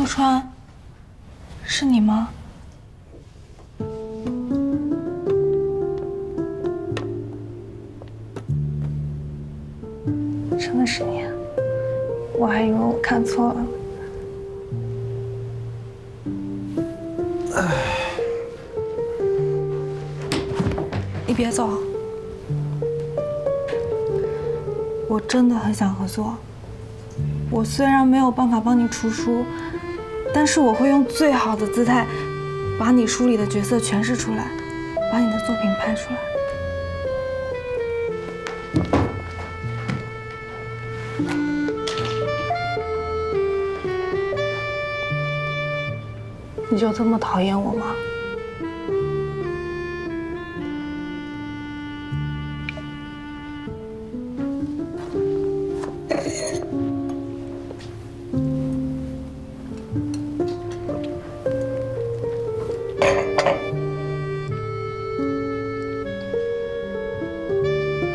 周川，是你吗？真的是你啊，我还以为我看错了。你别走，我真的很想合作。我虽然没有办法帮你出书，但是我会用最好的姿态，把你书里的角色诠释出来，把你的作品拍出来。你就这么讨厌我吗？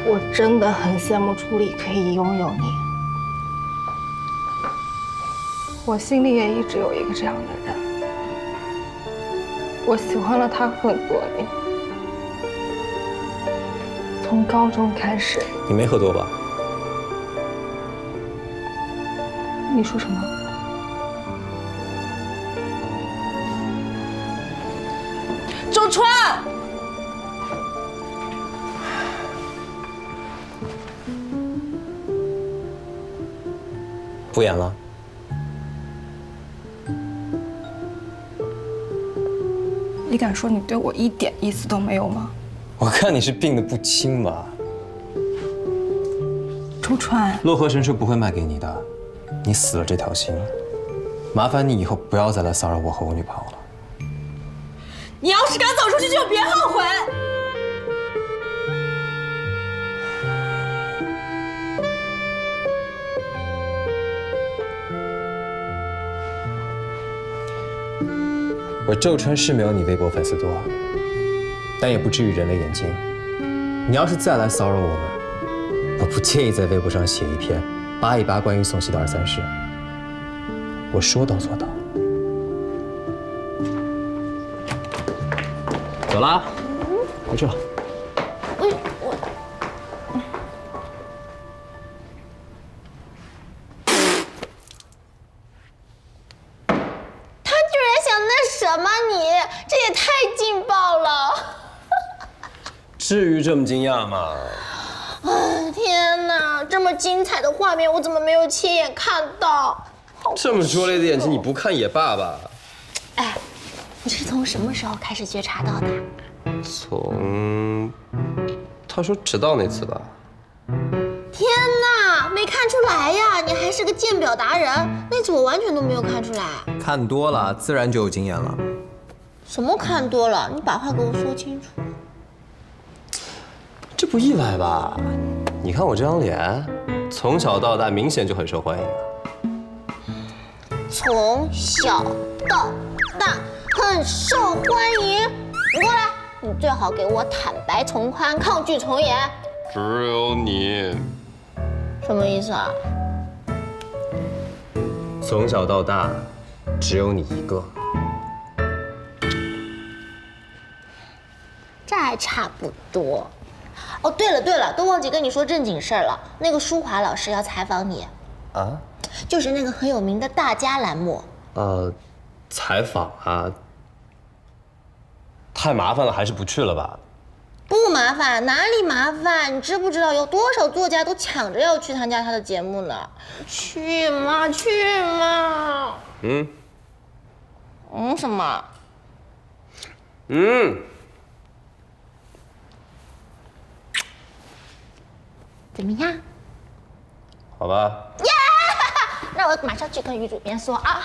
我真的很羡慕楚理可以拥有你，我心里也一直有一个这样的人，我喜欢了他很多年，从高中开始。你没喝多吧？你说什么？周川！不演了。你敢说你对我一点意思都没有吗？我看你是病得不轻吧。周川，洛河神社不会卖给你的，你死了这条心。麻烦你以后不要再来骚扰我和我女朋友了。你要是敢走出去，就别后悔。我周川是没有你微博粉丝多，但也不至于人类眼睛。你要是再来骚扰我们，我不介意在微博上写一篇扒一扒关于宋希的二三事。我说到做到。走啦，回去了。至于这么惊讶吗？天哪，这么精彩的画面，我怎么没有亲眼看到？这么拙劣的演技，你不看也罢吧。哎，你是从什么时候开始觉察到的？从他说迟到那次吧。天哪，没看出来呀！你还是个鉴表达人，那次我完全都没有看出来。看多了，自然就有经验了。什么看多了？你把话给我说清楚。这不意外吧？你看我这张脸，从小到大明显就很受欢迎啊。从小到大很受欢迎。你过来，你最好给我坦白从宽，抗拒从严。只有你。什么意思啊？从小到大，只有你一个。这还差不多。哦，对了，都忘记跟你说正经事儿了。那个舒华老师要采访你，啊？就是那个很有名的大家栏目。采访啊？太麻烦了，还是不去了吧？不麻烦，哪里麻烦？你知不知道有多少作家都抢着要去参加他的节目呢？去嘛，去嘛。什么？怎么样？好吧。那我马上去跟女主编说啊。